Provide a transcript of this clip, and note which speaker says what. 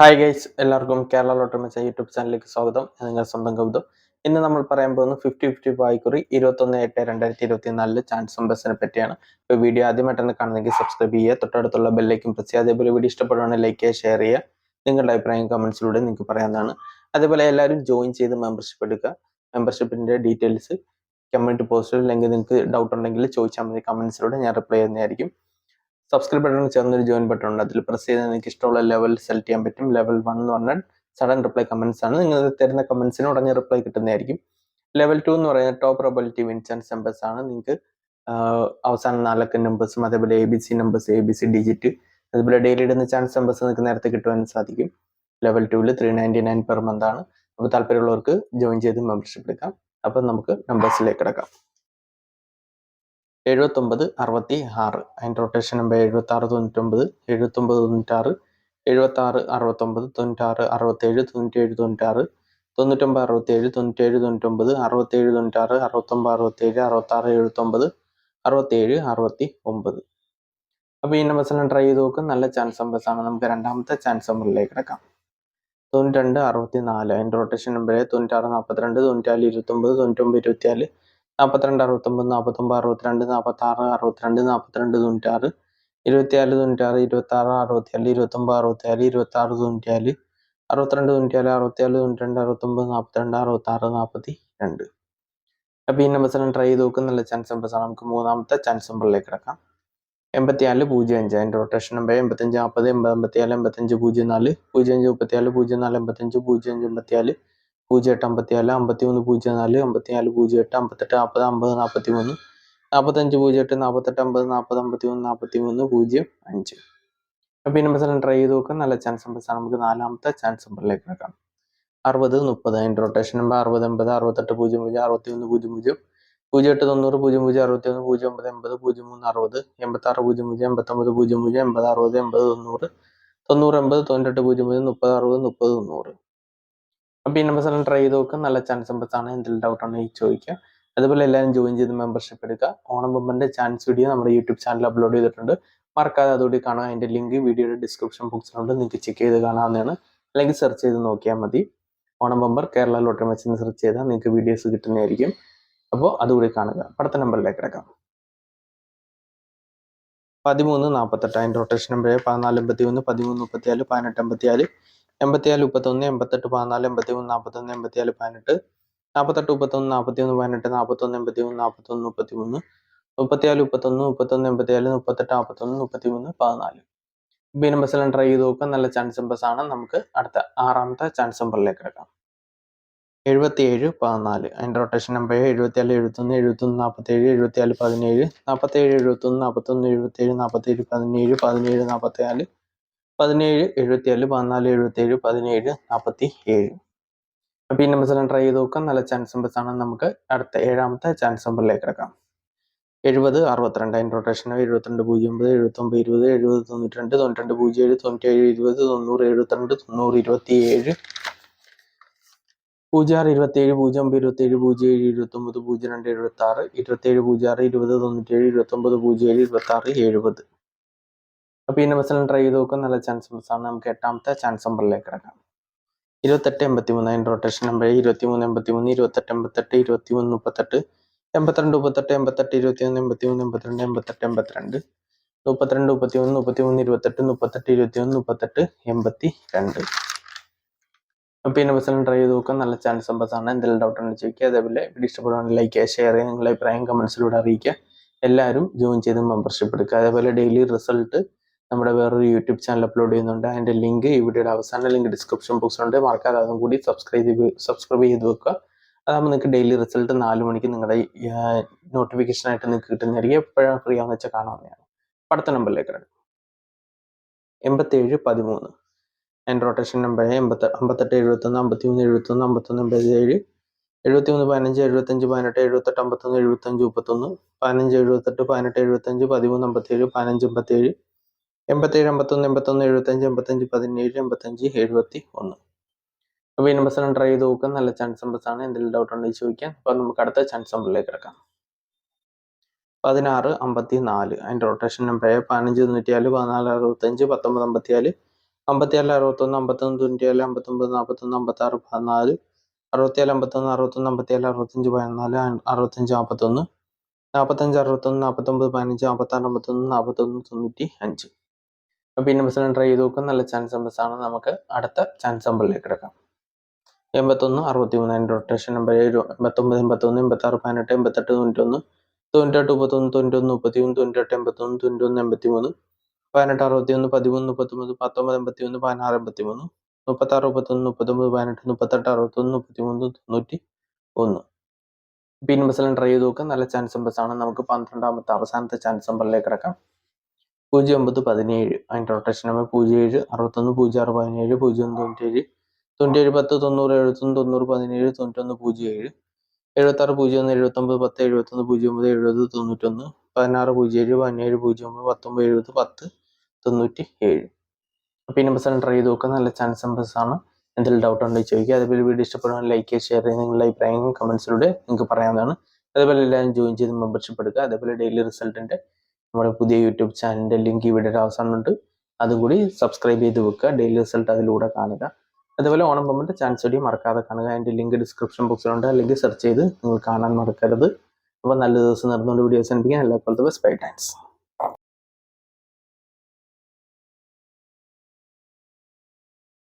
Speaker 1: Hi guys, എല്ലാവർക്കും Kerala lottery മെച്ച YouTube ചാനലിലേക്ക് സ്വാഗതം. നിങ്ങൾ സ്വന്തം കൗതും. ഇന്ന് നമ്മൾ പറയാൻ പോകുന്നത് 50-50 വായിക്കുറി 21/8/2024 ചാൻസ് നമ്പേഴ്സിനെ പറ്റിയാണ്. ഇപ്പോൾ വീഡിയോ ആദ്യമായിട്ടാണ് കാണുന്നതെങ്കിൽ സബ്സ്ക്രൈബ് ചെയ്യുക, തൊട്ടടുത്തുള്ള ബെല്ലൈക്കും പ്രസ് ചെയ്യുക. അതേപോലെ വീഡിയോ ഇഷ്ടപ്പെടുകയാണെങ്കിൽ ലൈക്ക് ചെയ്യുക, ഷെയർ ചെയ്യുക. നിങ്ങളുടെ അഭിപ്രായം കമൻസിലൂടെ നിങ്ങൾക്ക് പറയാവുന്നതാണ്. അതേപോലെ എല്ലാവരും ജോയിൻ ചെയ്ത് മെമ്പർഷിപ്പ് എടുക്കുക. മെമ്പർഷിപ്പിൻ്റെ ഡീറ്റെയിൽസ് കമൻറ്റ് പോസ്റ്റിൽ അല്ലെങ്കിൽ നിങ്ങൾക്ക് ഡൗട്ട് ഉണ്ടെങ്കിൽ ചോദിച്ചാൽ മതി. കമൻസിലൂടെ ഞാൻ റിപ്ലൈ ചെയ്യുന്നതായിരിക്കും. സബ്സ്ക്രൈബ് ബട്ടൺ ചേർന്നൊരു ജോയിൻ ബട്ടൺ ഉണ്ട്. അതിൽ പ്രസ് ചെയ്താൽ നിങ്ങൾക്ക് ഇഷ്ടമുള്ള ലെവൽ സെലക്ട് ചെയ്യാൻ പറ്റും. ലെവൽ 1 എന്ന് പറഞ്ഞാൽ സഡൻ റിപ്ലൈ കമന്റ്സ് ആണ്. നിങ്ങൾ തരുന്ന കമന്റ്സിന് ഉടനെ റിപ്ലൈ കിട്ടുന്നതായിരിക്കും. ലെവൽ 2 എന്ന് പറയുന്നത് top probability wins and numbers ആണ്. നിങ്ങൾക്ക് അവസാനം 4 നമ്പേഴ്സും അതേപോലെ ABC നമ്പേഴ്സ്, ABC ഡിജിറ്റ്, അതുപോലെ ഡെയിലി ഇടുന്ന ചാൻസ് നമ്പേഴ്സ് നിങ്ങൾക്ക് നേരത്തെ കിട്ടുവാൻ സാധിക്കും. ലെവൽ 2 399 പെർ മന്ത് ആണ്. അപ്പോൾ താല്പര്യമുള്ളവർക്ക് ജോയിൻ ചെയ്ത് മെമ്പർഷിപ്പ് എടുക്കാം. അപ്പം നമുക്ക് നമ്പേഴ്സിലേക്ക് കിടക്കാം. 79 66 അതിൻ്റെ റൊട്ടേഷൻ നമ്പർ 76 99 79 96 76 69 96 67 97 96 99 67 97 99 67 96 69 67 66 77 67 69. അപ്പോൾ ഈ നമ്പേഴ്സെല്ലാം ട്രൈ ചെയ്ത് നോക്കും. നല്ല ചാൻസ് നമ്പേഴ്സ് ആണ്. നമുക്ക് രണ്ടാമത്തെ ചാൻസ് നമ്പറിലേക്ക് കിടക്കാം. 92 64 അതിൻ്റെ റൊട്ടേഷൻ നമ്പർ 96 42 94 29 99 24 42 69 49 62 46 62 42 96 24 96 26 64 29 64 26 94 62 94 67 92 69 42 66 62. അപ്പോൾ ഈ നമ്പേഴ്സെല്ലാം ട്രൈ ചെയ്ത് നോക്കും. നല്ല ചാൻസ് നമ്പേഴ്സ് ആണ്. നമുക്ക് മൂന്നാമത്തെ ചാൻസ് നമ്പറിലേക്ക് കിടക്കാം. 84 05 അതിൻ്റെ റൊട്ടേഷൻ നമ്പർ 85 40 80 84 85 04 05 34 04 85 05 84 08 54 54 04 54 08 58 40 40 40 43 45 08 48 50 43 അപ്പോൾ ഈ നമ്പേഴ്സെല്ലാം ട്രൈ ചെയ്ത് നോക്കാം. നല്ല ചാൻസ് നമ്പേഴ്സ് ആണ്. നമുക്ക് നാലാമത്തെ ചാൻസ് നമ്പറിലേക്ക് കിടക്കാം. 60 30 അതിൻ്റെ റൊട്ടേഷൻ നമ്പർ 60 80 68 00 61 00 08 90 00 61 09 80 03 60 86 00 89 00 80 60 80 90 90 80 98 00 30 60 30 90. അപ്പോൾ ഈ നമ്പേഴ്സ് എല്ലാം ട്രൈ ചെയ്ത് നോക്കുക. നല്ല ചാൻസ് നമ്പേഴ്സ് ആണ്. എന്തെങ്കിലും ഡൗട്ട് ഉണ്ടെങ്കിൽ ചോദിക്കുക. അതുപോലെ എല്ലാവരും ജോയിൻ ചെയ്ത് മെമ്പർഷിപ്പ് എടുക്കുക. ഓണം ബമ്പറിന്റെ ചാൻസ് വീഡിയോ നമ്മുടെ യൂട്യൂബ് ചാനൽ അപ്ലോഡ് ചെയ്തിട്ടുണ്ട്. മറക്കാതെ അതോടെ കാണാം. അതിന്റെ ലിങ്ക് വീഡിയോയുടെ ഡിസ്ക്രിപ്ഷൻ ബോക്സിലുണ്ട്. നിങ്ങൾക്ക് ചെക്ക് ചെയ്ത് കാണാവുന്നതാണ്. അല്ലെങ്കിൽ സെർച്ച് ചെയ്ത് നോക്കിയാൽ മതി. ഓണം ബമ്പർ കേരള ലോട്ടറി മെച്ചെന്ന് സെർച്ച് ചെയ്താൽ നിങ്ങൾക്ക് വീഡിയോസ് കിട്ടുന്നതായിരിക്കും. അപ്പോൾ അതുകൂടി കാണുക. അടുത്ത നമ്പറിലേക്ക് കിടക്കാം. 13 48 അതിൻ്റെ റൊട്ടേഷൻ നമ്പർ 14 81 13 34 18 54 84 31 88 14 83 41 84 18 48 31 41 18 41 81 41 33 34 31 31 84 38 41 33 14. ബി നമ്പേഴ്സ് എല്ലാം ട്രൈ ചെയ്ത് നോക്കുക. നല്ല ചാൻസ് നമ്പേഴ്സ് ആണ്. നമുക്ക് അടുത്ത ആറാമത്തെ ചാൻസ് നമ്പറിലേക്ക് കിടക്കാം. 77 14 അതിൻ്റെ റൊട്ടേഷൻ നമ്പർ 74 71 71 47 74 17 47 71 41 77 47 17 17 44 17 74 14 77 17 47. അപ്പോൾ ഈ നമ്പേഴ്സ് എല്ലാം ട്രൈ ചെയ്ത് നോക്കാം. നല്ല ചാൻസ് നമ്പേഴ്സ് ആണ്. നമുക്ക് അടുത്ത ഏഴാമത്തെ ചാൻസ് നമ്പറിലേക്ക് കിടക്കാം. 70 62 അതിൻ്റെ റൊട്ടേഷൻ 72 09 79 20 70 92 92 07 97 20 90 72 90 27 06 27 05 27 07 29 02 76 27 06 20 97 29 07 26 70. അപ്പോൾ ഈ നമ്പേഴ്സെല്ലാം ട്രൈ ചെയ്ത് നോക്കാം. നല്ല ചാൻസ് നമ്പേഴ്സ് ആണ്. നമുക്ക് എട്ടാമത്തെ ചാൻസ് നമ്പറിലേക്ക് കിടക്കാം. 28 83 അതിൻ്റെ റൊട്ടേഷൻ നമ്പർ 23 83 28 88 21 38 82 38 88 21 81 82 88 82 32 31 33 28 38 21 38 82. അപ്പോൾ ഈ നമ്പേഴ്സെല്ലാം ട്രൈ ചെയ്ത് നോക്കാം. നല്ല ചാൻസ് നമ്പേഴ്സ് ആണ്. എന്തെങ്കിലും ഡൗട്ട് ഉണ്ടെങ്കിൽ ചോദിക്കുക. അതേപോലെ വീഡിയോ ഇഷ്ടപ്പെടുകയാണെങ്കിൽ ലൈക്ക് ചെയ്യുക, ഷെയർ ചെയ്യുക, നിങ്ങളുടെ അഭിപ്രായം കമൻസിലൂടെ അറിയിക്കുക. എല്ലാവരും ജോയിൻ ചെയ്ത് മെമ്പർഷിപ്പ് എടുക്കുക. അതേപോലെ ഡെയിലി റിസൾട്ട് നമ്മുടെ വേറൊരു യൂട്യൂബ് ചാനൽ അപ്ലോഡ് ചെയ്യുന്നുണ്ട്. അതിൻ്റെ ലിങ്ക് ഈ വീഡിയോയുടെ അവസാന ലിങ്ക് ഡിസ്ക്രിപ്ഷൻ ബോക്സിലുണ്ട്. മറക്കാതെ അതും കൂടി സബ്സ്ക്രൈബ് ചെയ്ത് വെക്കുക. അതാകുമ്പോൾ നിങ്ങൾക്ക് ഡെയിലി റിസൾട്ട് 4 മണിക്ക് നിങ്ങളുടെ നോട്ടിഫിക്കേഷനായിട്ട് നിങ്ങൾക്ക് കിട്ടുന്നതായിരിക്കും. എപ്പോഴാണ് ഫ്രീ ആണെന്ന് വെച്ചാൽ കാണാവുന്നതാണ്. അടുത്ത നമ്പറിലേക്ക് കിടക്കും. 87 13 അതിൻ്റെ റൊട്ടേഷൻ നമ്പർ 58 71 53 71 51 87 73 15 75 18 78 51 75 71 15 78 15 18 75 13 57 87 81 81 75 85 17 75 71. അപ്പോൾ ഈ നമ്പേഴ്സ് എല്ലാം ട്രൈ ചെയ്ത് നോക്കാം. നല്ല ചാൻസ് നമ്പേഴ്സ് ആണ്. എന്തെങ്കിലും ഡൗട്ട് ഉണ്ടെങ്കിൽ ചോദിക്കാം. അപ്പോൾ നമുക്ക് അടുത്ത ചാൻസ് നമ്പറിലേക്ക് കിടക്കാം. 16 54 അതിൻ്റെ റൊട്ടേഷൻ നമ്പർ 15 94 14 65 19 54 57 61 51 97 59 41 56 14 67 51 61 57 65 14 65 41 45 61 49 15 56 51 41 95. അപ്പോൾ ഈ നമ്പേഴ്സിനെ ട്രൈ ചെയ്ത് നോക്കുക. നല്ല ചാൻസ് നമ്പേഴ്സാണ്. നമുക്ക് അടുത്ത ചാൻസ് നമ്പറിലേക്ക് എടുക്കാം. 81 63 അതിൻ്റെ റൊട്ടേഷൻ നമ്പർ 7 89 81 86 18 88 91 98 31 91 31 98 81 91 83 18 61 13 39 19 81 16 83 36 31 39 18 38 61 33 91. ഈ നമ്പേഴ്സിനെ ട്രൈ ചെയ്ത് നോക്കുക. നല്ല ചാൻസ് നമ്പേഴ്സാണ്. നമുക്ക് 12ാമത്തെ അവസാനത്തെ ചാൻസ് നമ്പറിലേക്ക് കിടക്കാം. 09 17 അതിൻ്റെ റൊട്ടേഷൻ നമ്പർ 07 61 06 17 01 97 97 10 90 71 90 17 91 07 76 01 79 10 71 09 70 91 16 07 17 09 19 70 10 97. അപ്പോൾ ഈ നമ്പേഴ്സ് ട്രൈ ചെയ്ത് നോക്കുക. നല്ല ചാൻസ് നമ്പേഴ്സാണ്. എന്തെങ്കിലും ഡൗട്ട് ഉണ്ടെങ്കിൽ ചോദിക്കുക. അതേപോലെ വീഡിയോ ഇഷ്ടപ്പെടുവാൻ ലൈക്ക് ചെയ്യുക, ഷെയർ ചെയ്യുക. നിങ്ങളുടെ അഭിപ്രായങ്ങൾ കമൻസിലൂടെ നിങ്ങൾക്ക് പറയാവുന്നതാണ്. അതേപോലെ എല്ലാവരും ജോയിൻ ചെയ്ത് മെമ്പർഷിപ്പ് എടുക്കുക. അതേപോലെ ഡെയിലി റിസൾട്ടിൻ്റെ നമ്മുടെ പുതിയ യൂട്യൂബ് ചാനലിൻ്റെ ലിങ്ക് ഈ വീഡിയോയുടെ അവസാനമുണ്ട്. അതും കൂടി സബ്സ്ക്രൈബ് ചെയ്ത് വെക്കുക. ഡെയിലി റിസൾട്ട് അതിലൂടെ കാണുക. അതുപോലെ ഓണം ബമ്പറിൻ്റെ ചാൻസ് വീഡിയോ മറക്കാതെ കാണുക. അതിൻ്റെ ലിങ്ക് ഡിസ്ക്രിപ്ഷൻ ബോക്സിലുണ്ട്. ലിങ്ക് സെർച്ച് ചെയ്ത് നിങ്ങൾ കാണാൻ മറക്കരുത്. അപ്പോൾ നല്ല ദിവസം നടന്നുകൊണ്ട് വീഡിയോസ് അനുഭവിക്കാൻ എല്ലാവർക്കും ബെസ്റ്റ് ബൈ. താങ്ക്സ്.